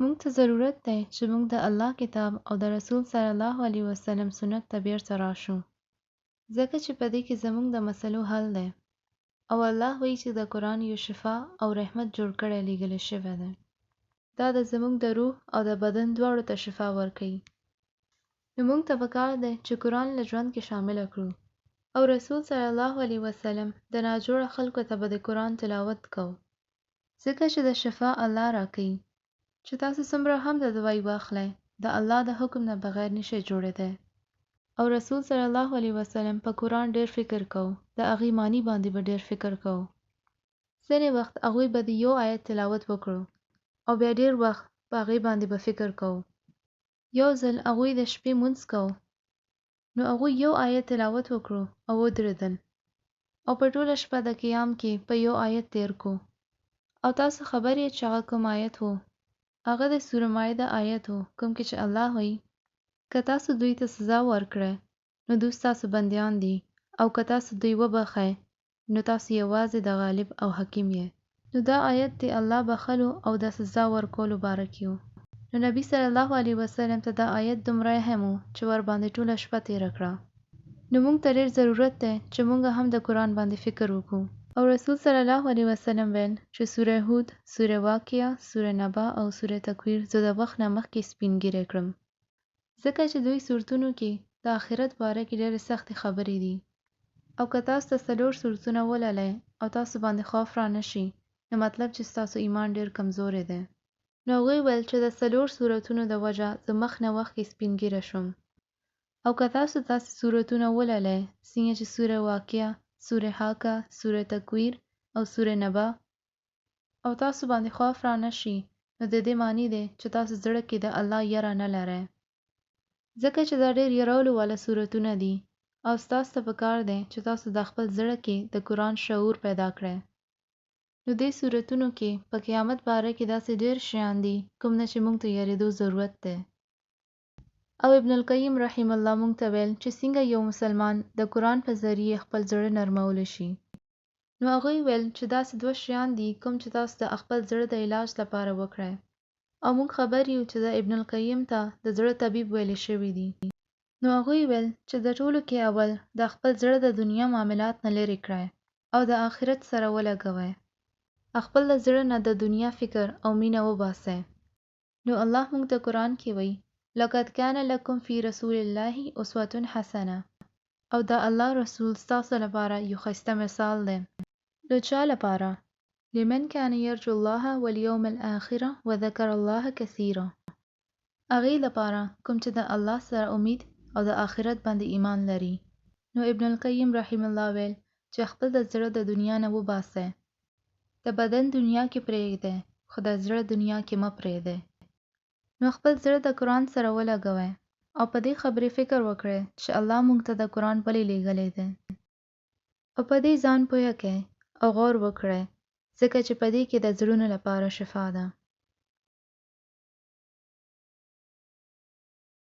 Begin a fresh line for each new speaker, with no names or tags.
موږ ته ضرورت دی چې موږ د الله کتاب او د رسول صلی الله علیه وسلم سنت ته بیرته راشو، ځکه چې په دې کې زموږ د مسلو حل دی. او الله وایي چې د قرآن یو شفا او رحمت جوړ کړی لیږلی شوی دی. دا د زموږ د روح او د بدن دواړو ته شفا ورکوي. نو موږ ته پکار دی چې قرآن له ژوند کې شامله کړو. او رسول صلی الله علیه وسلم د ناجوړه خلکو ته به د قرآن تلاوت کو، ځکه چې د شفا الله راکوي. چې تاسو څومره هم د دوايي واخلئ، د الله د حکم نه بغیر نشئ جوړېدی. او رسول صلی الله علیه وسلم په قرآن ډېر فکر کو، د هغې معنی باندې به ډېر فکر کو. ځینې وخت هغوی به د یو آیت تلاوت وکړو او بیا ډېر وخت په هغې باندې به فکر کو. یو ځل هغوی د شپې مونځ کو، نو هغوی یو آیت تلاوت وکړو او ودرېدل، او په ټوله شپه د قیام کې په یو آیت تیر کو. او تاسو خبر یې چې هغه کوم آیت و؟ هغه د سوره مائده آیت و، کوم کې چې الله وایي که تاسو دوی ته سزا ورکړئ نو دوی ستاسو بندیان دي، او که تاسو دوی وبخئ نو تاسو یوازې د غالب او حکیم یې. نو دا آیت د الله بخلو او د سزا ورکولو باره کې و. نو نبی صلی الله علیه وسلم ته دا آیت دومره اهم و چې ورباندې ټوله شپه تیره کړه. نو موږ ته ډېر ضرورت دی چې موږ هم د قرآن باندې فکر وکړو. او رسول صلی الله علیه وسلم ویل چې سوره هود، سوره واقعه، سوره نبا او سوره تکویر زه د وخت نه مخکې سپینږیرې کړم، ځکه چې دوی سورتونو کې د آخرت باره کې ډېرې سختې خبرې دي. او که تاسو ته 4 سورتونه ولولئ او تاسو باندې خوف را نشي، نو مطلب چې ستاسو ایمان ډېر کمزوری دی. نو هغوی ویل چې د 4 سورتونو د وجه زه مخ نه مخکې سپینږیره شوم. او که تاسو سورتونه ولولئ څنګه چې سوره واقعه، سوره حاقه، سوره تکویر او سوره نبا، او تاسو باندې خوف را نشي، نو د دې معنی دی چې تاسو زړه کې د الله یره نه لرئ، ځکه چې دا ډېر یرولو والا سورتونه دي. او ستاسو ته پکار دی چې تاسو د خپل زړه کې د قرآن شعور پیدا کړئ. نو دې سورتونو کې په قیامت باره کې داسې ډېر شیان دي کوم نه چې موږ ته یریدو ضرورت دی. او ابن القیم رحم الله موږ ته ویل چې څنګه یو مسلمان د قرآن په ذریعه خپل زړه نرمولی شي. نو هغوی ویل چې داسې 2 شیان دي کوم چې تاسو د خپل زړه د علاج لپاره وکړئ. او موږ خبر یو چې د ابن القیم ته د زړه طبیب ویلی شوي دي. نو هغوی ویل چې د ټولو کې اول د خپل زړه د دنیا معاملات نه لرې کړئ او د آخرت سره ولګوئ. خپل د زړه نه د دنیا فکر او مینه وباسئ. نو الله موږ ته قرآن کې وایي لقد کان لکم فی رسول الله اسوة حسنه، او دا الله رسول ستاسو لپاره یو ښایسته مثال دی. نو چا لپاره؟ لمن کان یرجو الله والیوم الاخره وذکر الله کثیرا، هغې لپاره کوم چې د الله سره امید او د آخرت باندې ایمان لري. نو ابن القیم رحم الله ویل چې خپل د زړه د دنیا نه وباسئ. د بدن دنیا کې پرېږدئ، خو د زړه دنیا کې مه پرېږدئ. نو خپل زړه د قرآن سره ولګوئ او په دې خبرې فکر وکړئ چې الله موږ ته د قرآن ولې لیږلی دی. او په دې ځان پوه کړئ او غور وکړئ، ځکه چې په دې کې د زړونو لپاره شفا ده.